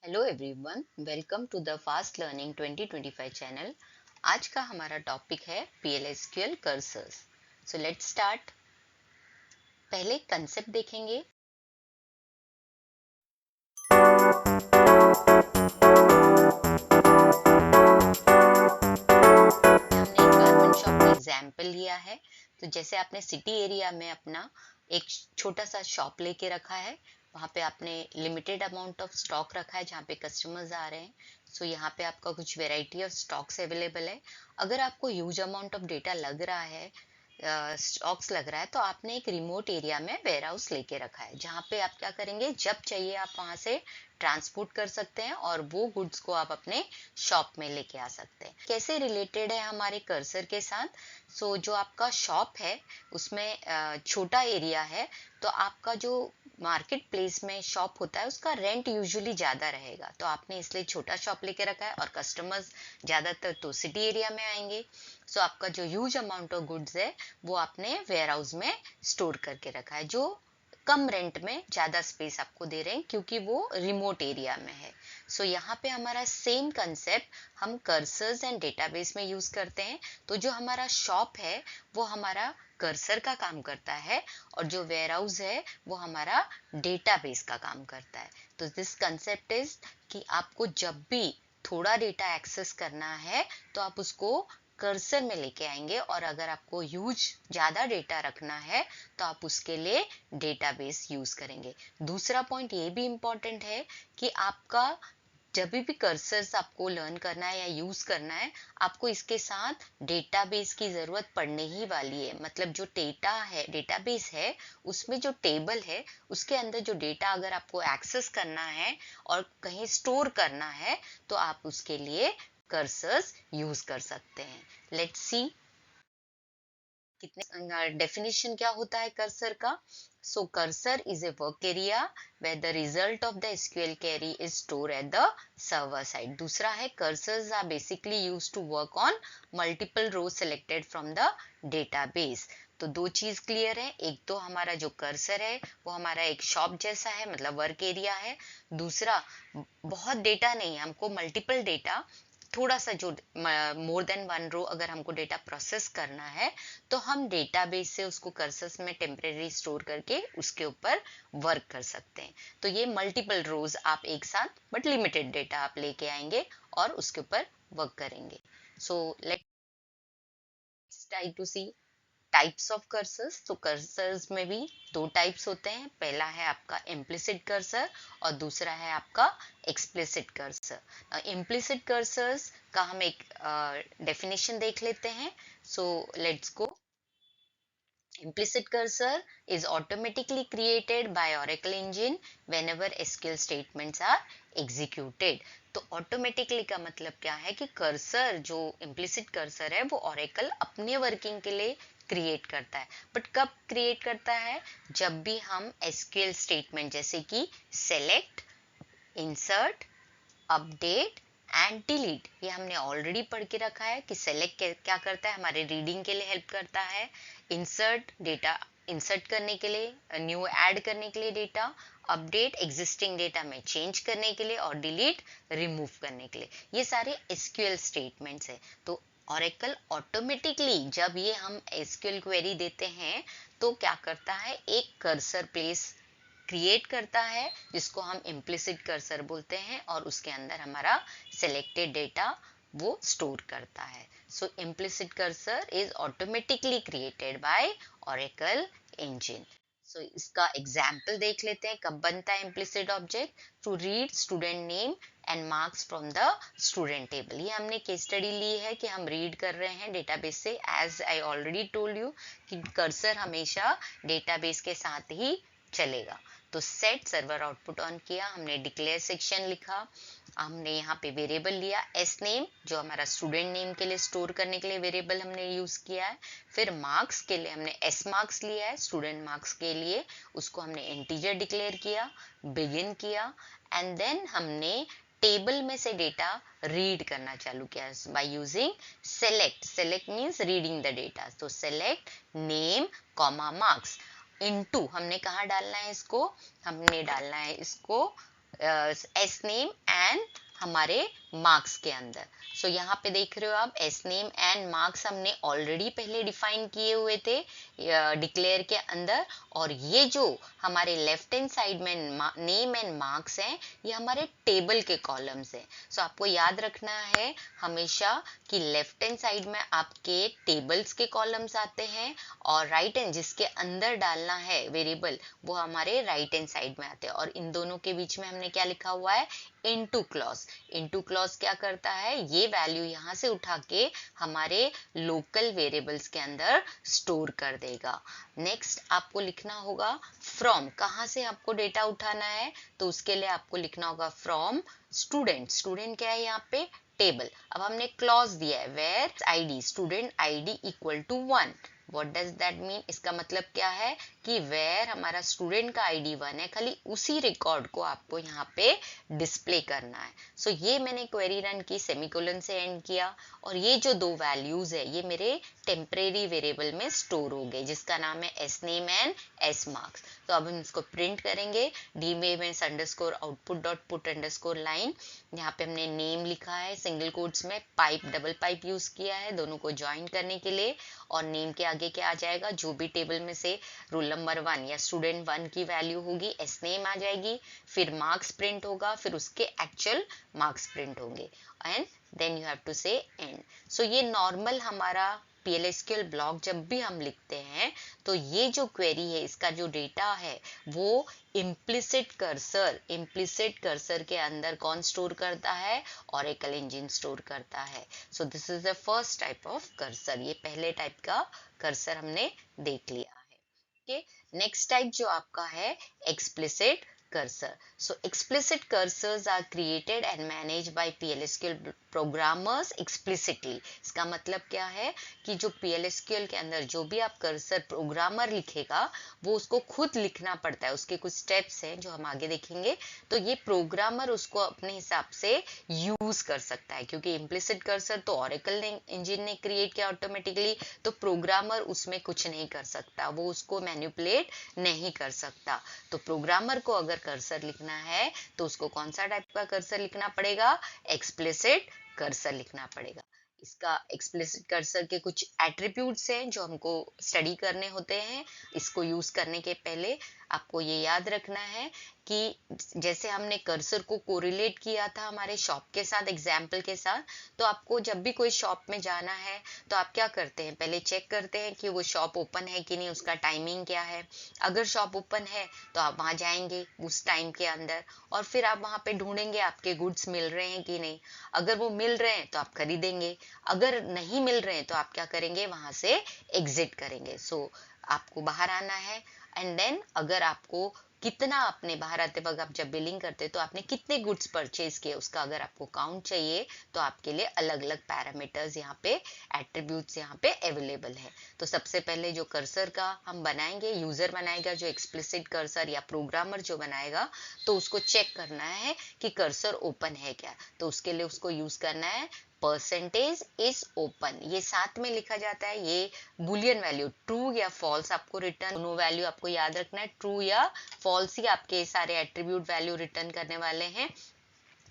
Hello everyone, welcome to the fast learning 2025 channel. आज का हमारा टॉपिक है PLSQL cursors. So let's start. पहले कंसेप्ट देखेंगे। हमने एक गारमेंट शॉप का एग्जाम्पल लिया है। तो जैसे आपने सिटी एरिया में अपना एक छोटा सा शॉप लेके रखा है, वहाँ पे आपने लिमिटेड अमाउंट ऑफ स्टॉक रखा है जहाँ पे कस्टमर्स आ रहे हैं। सो यहाँ पे आपका कुछ वेराइटी ऑफ स्टॉक्स अवेलेबल है। अगर आपको ह्यूज अमाउंट ऑफ डेटा लग रहा है, स्टॉक्स लग रहा है, तो आपने एक रिमोट एरिया में वेयर हाउस लेके रखा है जहाँ पे आप क्या करेंगे, जब चाहिए आप वहां से ट्रांसपोर्ट कर सकते हैं और वो गुड्स को आप अपने शॉप में लेके आ सकते हैं। कैसे रिलेटेड है हमारे कर्सर के साथ? जो आपका शॉप है उसमें छोटा एरिया है, तो आपका जो मार्केट प्लेस में शॉप होता है उसका रेंट यूजुअली ज्यादा रहेगा, तो आपने इसलिए छोटा शॉप लेके रखा है और कस्टमर्स ज्यादातर तो सिटी एरिया में आएंगे। आपका जो ह्यूज अमाउंट ऑफ गुड्स है वो आपने वेयर हाउस में स्टोर करके रखा है, जो कम रेंट में ज्यादा स्पेस आपको दे रहे हैं क्योंकि वो रिमोट एरिया में है। यहाँ पे हमारा सेम कंसेप्ट हम कर्सर्स एंड डेटाबेस में यूज करते हैं। तो जो हमारा शॉप है वो हमारा कर्सर का काम करता है और जो वेयर हाउस है वो हमारा डेटाबेस का काम करता है। तो दिस कंसेप्ट इज कि आपको जब भी थोड़ा डेटा एक्सेस करना है तो आप उसको कर्सर में लेके आएंगे, और अगर आपको ह्यूज ज्यादा डेटा रखना है तो आप उसके लिए डेटाबेस यूज करेंगे। दूसरा पॉइंट ये भी इम्पोर्टेंट है कि आपका जब भी कर्सर्स आपको लर्न करना है या यूज करना है, आपको इसके साथ डेटाबेस की जरूरत पड़ने ही वाली है। मतलब जो डेटा है, डेटाबेस है, उसमें जो टेबल है उसके अंदर जो डेटा अगर आपको एक्सेस करना है और कहीं स्टोर करना है तो आप उसके लिए कर्सर्स यूज कर सकते हैं। लेट्स सी कितने डेफिनेशन क्या होता है कर्सर का। Cursor is a work area where the result of the SQL query is stored at the server side. दूसरा है cursors are basically used to work on multiple rows selected from the database. तो दो चीज clear है, एक तो हमारा जो कर्सर है वो हमारा एक शॉप जैसा है, मतलब वर्क एरिया है। दूसरा, बहुत डेटा नहीं, हमको मल्टीपल डेटा, थोड़ा सा जो मोर देन वन रो अगर हमको डेटा प्रोसेस करना है तो हम डेटाबेस से उसको कर्सर्स में टेम्परेरी स्टोर करके उसके ऊपर वर्क कर सकते हैं। तो ये मल्टीपल रोज आप एक साथ बट लिमिटेड डेटा आप लेके आएंगे और उसके ऊपर वर्क करेंगे। Let's try to see types of cursors. तो कर्सर्स में भी दो टाइप्स होते हैं। पहला है आपका इम्प्लिसिट कर्सर और दूसरा है आपका एक्सप्लिसिट कर्सर। इम्प्लिसिट कर्सर्स का हम एक डेफिनेशन देख लेते हैं। Let's go. Implicit cursor is automatically created by Oracle engine whenever SQL statements are executed. तो automatically का मतलब क्या है कि कर्सर, जो implicit कर्सर है वो Oracle अपने वर्किंग के लिए क्रिएट करता है। बट कब क्रिएट करता है? जब भी हम SQL स्टेटमेंट जैसे कि select, insert, update and delete, ये हमने ऑलरेडी पढ़ के रखा है कि सेलेक्ट क्या करता है, हमारे रीडिंग के लिए हेल्प करता है। इंसर्ट, डेटा इंसर्ट करने के लिए, न्यू ऐड करने के लिए डेटा। अपडेट, एग्जिस्टिंग डेटा में चेंज करने के लिए, और डिलीट, रिमूव करने के लिए। ये सारे एसक्यूएल स्टेटमेंट्स है। तो ऑरेकल ऑटोमेटिकली जब ये हम एसक्यूएल क्वेरी देते हैं तो क्या करता है, एक कर्सर प्लेस क्रिएट करता है जिसको हम इम्प्लिसिट कर्सर बोलते हैं, और उसके अंदर हमारा सिलेक्टेड डेटा वो स्टोर करता है। Implicit cursor is automatically created by Oracle engine. इसका एग्जाम्पल देख लेते हैं कब बनता है implicit object. To read student name and marks from the student table, ये हमने केस स्टडी ली है कि हम रीड कर रहे हैं डेटाबेस से। As I already told you कि कर्सर हमेशा डेटाबेस के साथ ही चलेगा। तो सेट सर्वर आउटपुट ऑन किया, हमने डिक्लेयर सेक्शन लिखा, हमने यहाँ पे वेरिएबल लिया एस नेम, जो हमारा स्टूडेंट नेम के लिए स्टोर करने के लिए वेरिएबल हमने यूज किया है। फिर मार्क्स के लिए हमने एस मार्क्स लिया है, स्टूडेंट मार्क्स के लिए उसको हमने इंटीजर डिक्लेयर किया, बिगिन किया, एंड देन हमने टेबल में से डेटा रीड करना चालू किया by using select. Select means reading the data. तो select name comma marks into, हमने कहा डालना है इसको, हमने डालना है इसको एस नेम एंड हमारे मार्क्स के अंदर। सो यहाँ पे देख रहे हो आप एस नेम एंड मार्क्स हमने ऑलरेडी पहले डिफाइन किए हुए थे डिक्लेयर के अंदर, और ये जो हमारे लेफ्ट हैंड साइड में नेम एंड मार्क्स हैं ये हमारे टेबल के कॉलम्स हैं। सो आपको याद रखना है हमेशा कि लेफ्ट हैंड साइड में आपके टेबल्स के कॉलम्स आते हैं और राइट हैंड जिसके अंदर डालना है वेरिएबल वो हमारे राइट हैंड साइड में आते हैं। और इन दोनों के बीच में हमने क्या लिखा हुआ है, इनटू क्लॉज। इनटू क्लॉज क्या करता है, ये वैल्यू यहाँ से उठा के हमारे लोकल वेरिएबल्स के अंदर स्टोर कर देगा। नेक्स्ट आपको लिखना होगा फ्रॉम, कहाँ से आपको डेटा उठाना है, तो उसके लिए आपको लिखना होगा फ्रॉम स्टूडेंट। स्टूडेंट क्या है यहाँ पे, टेबल। अब हमने क्लॉज दिया है where ID student ID equal to 1। What does that mean, इसका मतलब क्या है कि वेयर हमारा स्टूडेंट का आईडी 1 है, खाली उसी रिकॉर्ड को आपको यहाँ पे डिस्प्ले करना है। सो ये मैंने क्वेरी रन की, सेमीकोलन से एंड किया, और ये जो दो वैल्यूज है ये मेरे टेम्परेरी वेरिएबल में स्टोर हो गए जिसका नाम है S name and S marks. तो अब हम इसको प्रिंट करेंगे डी में underscore output dot put underscore line. यहाँ पे हमने नेम लिखा है सिंगल कोट्स में, पाइप डबल पाइप यूज किया है दोनों को ज्वाइन करने के लिए, और नेम के आगे क्या आ जाएगा, जो भी टेबल में से रोल नंबर 1 या स्टूडेंट 1 की वैल्यू होगी एस नेम आ जाएगी, फिर मार्क्स प्रिंट होगा, फिर उसके एक्चुअल मार्क्स प्रिंट होंगे, and then you have to say end. So ये नॉर्मल हमारा PLSQL ब्लॉक जब भी हम लिखते हैं तो ये जो क्वेरी है इसका जो डेटा है वो इम्प्लिसिट कर्सर के अंदर कौन स्टोर करता है, ओरेकल इंजन स्टोर करता है। So this is the first type of cursor, ये पहले टाइप का कर्सर हमने देख लिया है। ओके, नेक्स्ट टाइप जो आपका है explicit cursor. So explicit cursors are created and managed by PLSQL programmers explicitly. इसका मतलब क्या है कि जो PLSQL के अंदर जो भी आप कर्सर प्रोग्रामर लिखेगा वो उसको खुद लिखना पड़ता है, उसके कुछ स्टेप्स हैं जो हम आगे देखेंगे। तो ये प्रोग्रामर उसको अपने हिसाब से यूज कर सकता है, क्योंकि इम्प्लिसिट कर्सर तो ओरेकल इंजन ने क्रिएट किया ऑटोमेटिकली, तो प्रोग्रामर उसमें कुछ नहीं कर सकता, वो उसको मैनिपुलेट नहीं कर सकता। तो प्रोग्रामर को अगर कर्सर लिखना है तो उसको कौन सा टाइप का कर्सर लिखना पड़ेगा, एक्सप्लिसिट कर्सर लिखना पड़ेगा। इसका एक्सप्लिसिट कर्सर के कुछ एट्रीब्यूट्स हैं जो हमको स्टडी करने होते हैं। इसको यूज करने के पहले आपको ये याद रखना है कि जैसे हमने कर्सर को कोरिलेट किया था हमारे शॉप के साथ, एग्जाम्पल के साथ, तो आपको जब भी कोई शॉप में जाना है तो आप क्या करते हैं, पहले चेक करते हैं कि वो शॉप ओपन है कि नहीं, उसका टाइमिंग क्या है। अगर शॉप ओपन है तो आप वहां जाएंगे उस टाइम के अंदर, और फिर आप वहां पे ढूंढेंगे आपके गुड्स मिल रहे हैं कि नहीं। अगर वो मिल रहे हैं तो आप खरीदेंगे, अगर नहीं मिल रहे हैं तो आप क्या करेंगे, वहां से एग्जिट करेंगे। सो आपको बाहर आना है, एंड देन अगर आपको कितना, आपने बाहर आते वक्त आप जब बिलिंग करते तो आपने कितने गुड्स परचेज किए उसका अगर आपको काउंट चाहिए तो आपके लिए अलग अलग पैरामीटर्स यहाँ पे, एट्रीब्यूट्स यहाँ पे अवेलेबल है। तो सबसे पहले जो कर्सर का हम बनाएंगे, यूजर बनाएगा जो एक्सप्लिसिट कर्सर, या प्रोग्रामर जो बनाएगा, तो उसको चेक करना है कि कर्सर ओपन है क्या। तो उसके लिए उसको यूज करना है परसेंटेज इज ओपन, ये साथ में लिखा जाता है, ये बुलियन वैल्यू ट्रू या फॉल्स आपको रिटर्न, दोनों वैल्यू आपको याद रखना है, ट्रू या फॉल्स ही आपके सारे एट्रीब्यूट वैल्यू रिटर्न करने वाले हैं।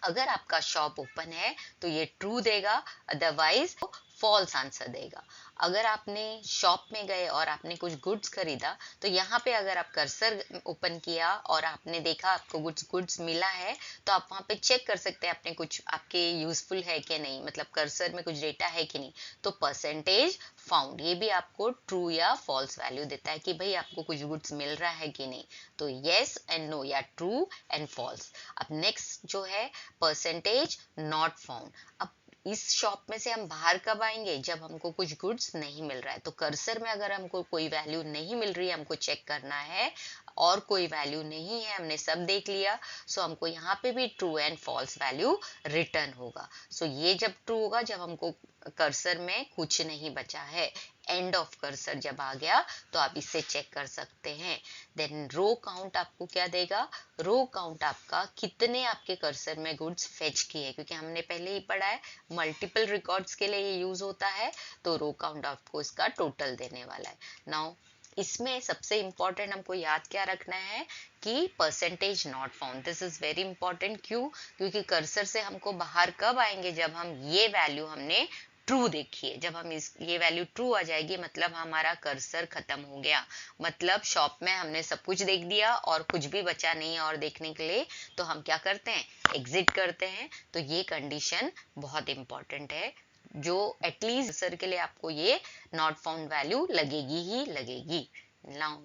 अगर आपका शॉप ओपन है तो ये ट्रू देगा, अदरवाइज फॉल्स आंसर देगा। अगर आपने शॉप में गए और आपने कुछ गुड्स खरीदा तो यहाँ पे अगर आप कर्सर ओपन किया और आपने देखा आपको गुड्स मिला है तो आप वहां पे चेक कर सकते हैं आपने कुछ आपके यूजफुल है कि नहीं, मतलब कर्सर में कुछ डेटा है कि नहीं। तो परसेंटेज फाउंड ये भी आपको ट्रू या फॉल्स वैल्यू देता है कि भाई आपको कुछ गुड्स मिल रहा है कि नहीं। तो येस एंड नो या ट्रू एंड फॉल्स। अब नेक्स्ट जो है परसेंटेज नॉट फाउंड। अब इस शॉप में से हम बाहर कब आएंगे, जब हमको कुछ गुड्स नहीं मिल रहा है। तो कर्सर में अगर हमको कोई वैल्यू नहीं मिल रही है, हमको चेक करना है, और कोई वैल्यू नहीं है, हमने सब देख लिया, सो हमको यहाँ पे भी true and false value return होगा। सो ये जब ट्रू होगा जब हमको कर्सर में कुछ नहीं बचा है। एंड ऑफ कर्सर जब आ गया तो आप इससे चेक कर सकते हैं। देन रो काउंट आपको क्या देगा, रो काउंट आपका कितने आपके कर्सर में गुड्स फेच किए, क्योंकि हमने पहले ही पढ़ा है मल्टीपल रिकॉर्ड्स के लिए ये यूज होता है। तो रो काउंट आपको इसका टोटल देने वाला है। नाउ इसमें सबसे इम्पोर्टेंट हमको याद क्या रखना है कि percentage not found, this is very important. क्यों? क्योंकि कर्सर से हमको बाहर कब आएंगे, जब हम ये वैल्यू हमने ट्रू देखी है। जब हम इस ये वैल्यू ट्रू आ जाएगी मतलब हमारा कर्सर खत्म हो गया, मतलब शॉप में हमने सब कुछ देख दिया और कुछ भी बचा नहीं है और देखने के लिए, तो हम क्या करते हैं, एग्जिट करते हैं। तो ये कंडीशन बहुत इंपॉर्टेंट है, जो एटलीस्ट सर के लिए आपको ये नॉट फाउंड वैल्यू लगेगी ही लगेगी। नाउ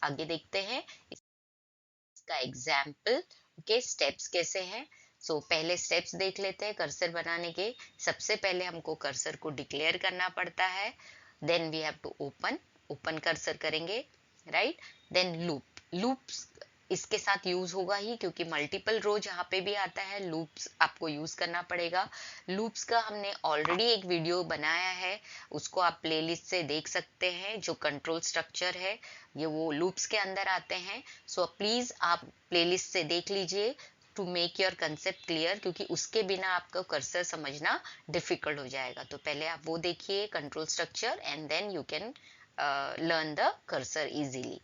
आगे देखते हैं इसका एग्जाम्पल। ओके, स्टेप्स कैसे हैं। पहले स्टेप्स देख लेते हैं कर्सर बनाने के। सबसे पहले हमको कर्सर को डिक्लेयर करना पड़ता है, then we have to open cursor करेंगे, राइट। देन लूप्स इसके साथ यूज होगा ही, क्योंकि मल्टीपल रो जहाँ पे भी आता है लूप्स आपको यूज करना पड़ेगा। लूप्स का हमने ऑलरेडी एक वीडियो बनाया है, उसको आप प्लेलिस्ट से देख सकते हैं, जो कंट्रोल स्ट्रक्चर है ये वो लूप्स के अंदर आते हैं। प्लीज आप प्लेलिस्ट से देख लीजिए to make your concept clear, क्योंकि उसके बिना आपको कर्सर समझना डिफिकल्ट हो जाएगा। तो पहले आप वो देखिए control structure and then you can learn the cursor easily.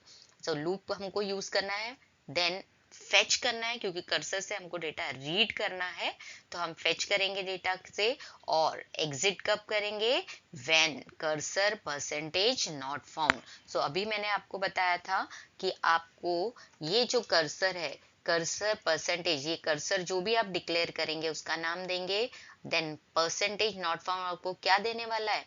Loop हमको यूज करना है, देन फेच करना है, क्योंकि कर्सर से हमको डेटा रीड करना है, तो हम फेच करेंगे डेटा से। और एग्जिट कब करेंगे, when cursor percentage not found. अभी मैंने आपको बताया था कि आपको ये जो कर्सर है, कर्सर परसेंटेज, ये कर्सर जो भी आप डिक्लेयर करेंगे उसका नाम देंगे, देन परसेंटेज नॉट फाउंड आपको क्या देने वाला है,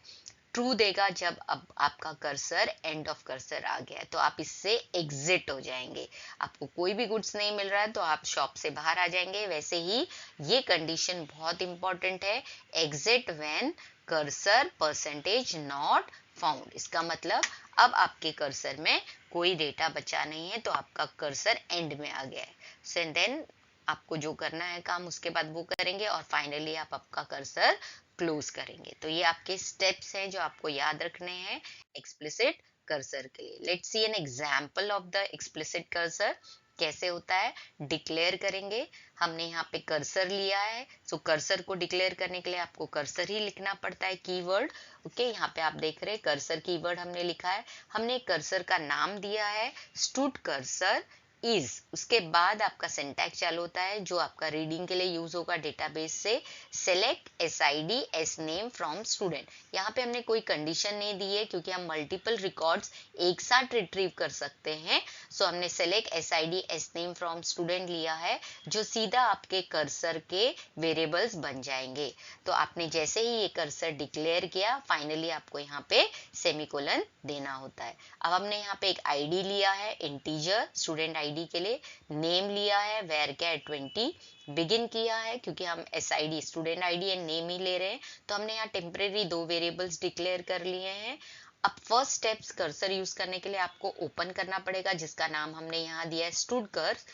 ट्रू देगा जब अब आपका कर्सर एंड ऑफ कर्सर आ गया है, तो आप इससे एग्जिट हो जाएंगे। आपको कोई भी गुड्स नहीं मिल रहा है तो आप शॉप से बाहर आ जाएंगे। वैसे ही ये कंडीशन बहुत इंपॉर्टेंट है, exit when cursor percentage not found. इसका मतलब अब आपके कर्सर में कोई डेटा बचा नहीं है, तो आपका कर्सर एंड में आ गया है। सो देन आपको जो करना है काम उसके बाद वो करेंगे और फाइनली आप आपका कर्सर क्लोज करेंगे। तो ये आपके स्टेप्स हैं जो आपको याद रखने हैं एक्सप्लिसिट कर्सर के लिए। Let's see an example of the explicit cursor. कैसे होता है, डिक्लेयर करेंगे। हमने यहाँ पे कर्सर लिया है, कर्सर को डिक्लेयर करने के लिए आपको कर्सर ही लिखना पड़ता है, कीवर्ड। ओके, यहाँ पे आप देख रहे हैं कर्सर कीवर्ड हमने लिखा है। हमने कर्सर का नाम दिया है स्टूड कर्सर इज। उसके बाद आपका सिंटैक्स चालू होता है जो आपका रीडिंग के लिए यूज होगा डेटाबेस से। Select SID S name from student. यहाँ पे हमने कोई कंडीशन नहीं दी है, क्योंकि हम मल्टीपल रिकॉर्ड्स एक साथ रिट्रीव कर सकते हैं। हमने select SID S name from student लिया है, जो सीधा आपके कर्सर के वेरिएबल्स बन जाएंगे। तो आपने जैसे ही ये कर्सर डिक्लेयर किया, फाइनली आपको यहाँ पे सेमीकोलन देना होता है। अब हमने यहाँ पे एक ID लिया है इंटीजर स्टूडेंट ID के लिए, नेम लिया है वेर कैट 20, बिगिन किया है क्योंकि हम SID student ID and name ही ले रहे हैं, तो हमने यहाँ टेम्परेरी 2 वेरिएबल्स डिक्लेयर कर लिए हैं। अब फर्स्ट स्टेप्स कर्सर यूज करने के लिए आपको ओपन करना पड़ेगा, जिसका नाम हमने यहाँ दिया है स्टूड कर्स।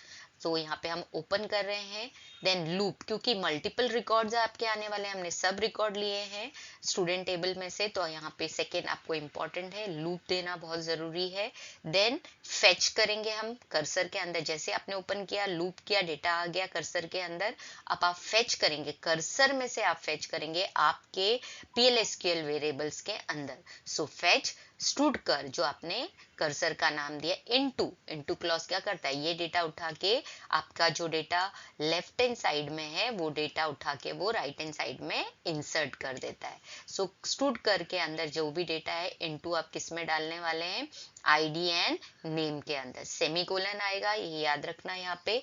यहाँ पे हम ओपन कर रहे हैं। देन लूप, क्योंकि मल्टीपल रिकॉर्ड्स आपके आने वाले हैं, हमने सब रिकॉर्ड लिए हैं स्टूडेंट टेबल में से, तो यहाँ पे सेकेंड आपको इंपॉर्टेंट है, लूप देना बहुत जरूरी है। देन फेच करेंगे हम कर्सर के अंदर, जैसे आपने ओपन किया, लूप किया, डेटा आ गया कर्सर के अंदर। अब आप फेच करेंगे कर्सर में से, आप फेच करेंगे आपके PLSQL वेरिएबल्स के अंदर। फेच स्टूड कर, जो आपने कर्सर का नाम दिया, इनटू क्लॉज क्या करता है, ये डेटा उठा के आपका जो डेटा लेफ्ट हैंड साइड में है वो डेटा उठा के वो राइट हैंड साइड में इंसर्ट कर देता है। स्टूड कर के अंदर जो भी डेटा है, इनटू आप किस में डालने वाले हैं, ID एंड नेम के अंदर। सेमीकोलन आएगा, ये याद रखना। यहाँ पे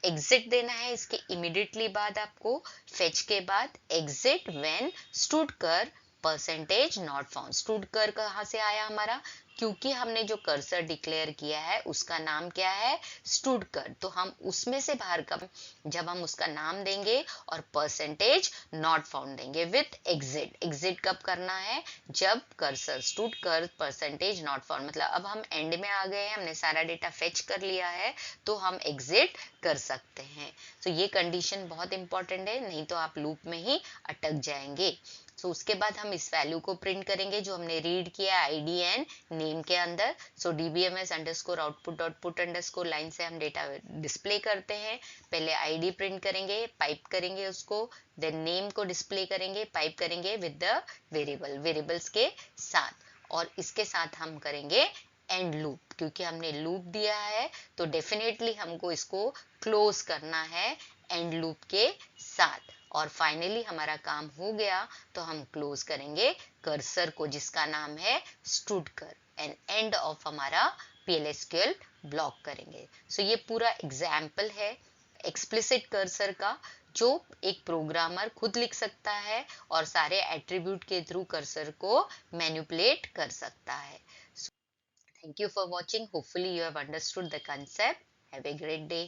एग्जिट देना है इसके इमीडिएटली बाद आपको, फेच के बाद एग्जिट व्हेन स्टूड कर परसेंटेज नॉट फाउंड। स्टूड कर कहाँ से आया हमारा, क्योंकि हमने जो कर्सर डिक्लेयर किया है उसका नाम क्या है, स्टूड कर, तो हम उसमें से बाहर कब, जब हम उसका नाम देंगे और परसेंटेज नॉट फाउंड देंगे विथ एग्जिट। एग्जिट कब करना है, जब कर्सर स्टूड कर परसेंटेज नॉट फाउंड, मतलब अब हम एंड में आ गए हैं, हमने सारा डेटा फेच कर लिया है, तो हम एग्जिट कर सकते हैं। ये कंडीशन बहुत इंपॉर्टेंट है, नहीं तो आप लूप में ही अटक जाएंगे। उसके बाद हम इस वैल्यू को प्रिंट करेंगे जो हमने रीड किया ID एंड नेम के अंदर। DBMS underscore output dot put underscore line से हम डेटा डिस्प्ले करते हैं। पहले ID प्रिंट करेंगे, पाइप करेंगे उसको, देन नेम को डिस्प्ले करेंगे, पाइप करेंगे विद द वेरिएबल्स के साथ, और इसके साथ हम करेंगे एंड लूप, क्योंकि हमने लूप दिया है तो डेफिनेटली हमको इसको क्लोज करना है एंड लूप के साथ। और फाइनली हमारा काम हो गया तो हम क्लोज करेंगे कर्सर को, जिसका नाम है स्टूडकर, एंड एंड ऑफ हमारा PLSQL ब्लॉक करेंगे। सो ये पूरा एग्जाम्पल है एक्सप्लिसिट कर्सर का, जो एक प्रोग्रामर खुद लिख सकता है और सारे एट्रीब्यूट के थ्रू कर्सर को मैनिपुलेट कर सकता है। Thank you for watching. Hopefully you have understood the concept. Have a great day.